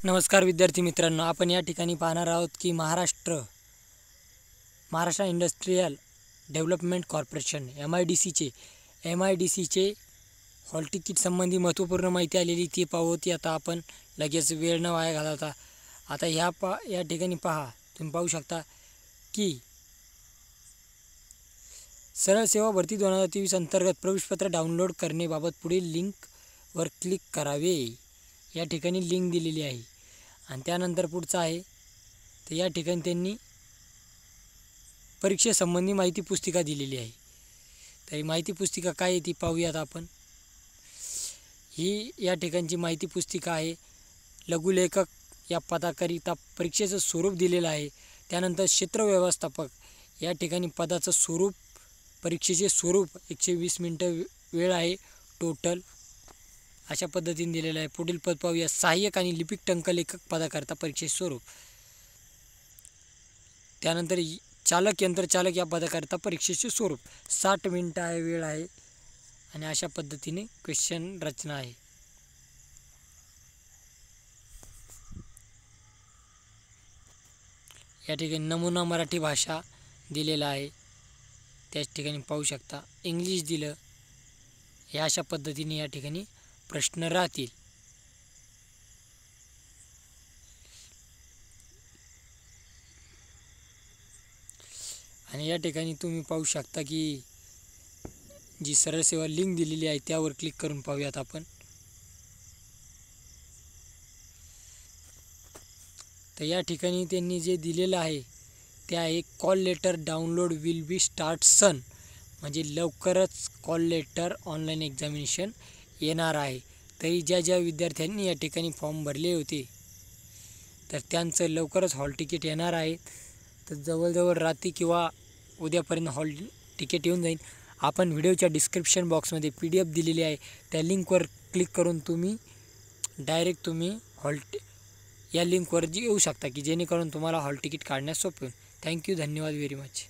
नमस्कार विद्यार्थी मित्रांनो, आपण या ठिकाणी पाहणार आहोत की Maharashtra industrial development corporation M I D सीचे हॉल तिकीट संबंधी महत्त्वपूर्ण माहिती आलेली ती पाहू. ती आता आपण लगेच वेळ न वाया घालवता आता या ठिकाणी पहा. तुम्ही पाहू शकता की सरळ सेवा भरती 2023 अंतर्गत प्रवेशपत्र डाउनलोड करण्याबाबत पुढील लिंकवर क्लिक करावे. या ठिकाणी लिंक दिलेली आहे आणि त्यानंतर पुढचं आहे तर या ठिकाणी त्यांनी परीक्षेसंबंधी माहिती पुस्तिका दिलेली आहे. तर ही माहिती पुस्तिका काय आहे ती पाहूयात आपण. ही या ठिकाणची माहिती पुस्तिका आहे. लघुलेखक या पदाकरिता परीक्षेचं स्वरूप दिलेलं आहे. त्यानंतर क्षेत्र व्यवस्थापक या ठिकाणी पदाचं स्वरूप, परीक्षेचे स्वरूप 120 मिनटं वेळ आहे टोटल, अशा पद्धतीने दिलेलं आहे. पुढील पद पाहूया. सहाय्यक आणि लिपिक टंकलेखक पदाकरता परीक्षेचे स्वरूप. त्यानंतर चालक यंत्रचालक या पदाकरता परीक्षेचे स्वरूप 60 मिनटं आहे वेळ आहे आणि अशा पद्धतीने क्वेश्चन रचना आहे. या ठिकाणी नमुना मराठी भाषा दिलेला आहे, त्याच ठिकाणी पाहू शकता. इंग्लिश दिलं. या अशा पद्धतीने या ठिकाणी प्रश्न राहतील. आणि या ठिकाणी तुम्ही पाहू शकता की जी सरळ सेवा लिंक दिलेली आहे त्यावर क्लिक करून पाहूयात आपण. तर या ठिकाणी त्यांनी जे दिलेलं आहे ते आहे call letter download will be start soon, म्हणजे लवकरच कॉल लेटर ऑनलाईन एक्झामिनेशन येणार आहे. तरी ज्या विद्यार्थ्यांनी या ठिकाणी फॉर्म भरले होते तर त्यांचं लवकरच हॉल तिकीट येणार आहे. तर जवळजवळ रात्री किंवा उद्यापर्यंत हॉल तिकीट येऊन जाईल. आपण व्हिडिओच्या डिस्क्रिप्शन बॉक्समध्ये PDF दिलेली आहे, त्या लिंकवर क्लिक करून तुम्ही डायरेक्ट या लिंकवर येऊ शकता की जेणेकरून तुम्हाला हॉल तिकीट काढण्यास सोपे होईल. थँक्यू, धन्यवाद व्हेरी मच.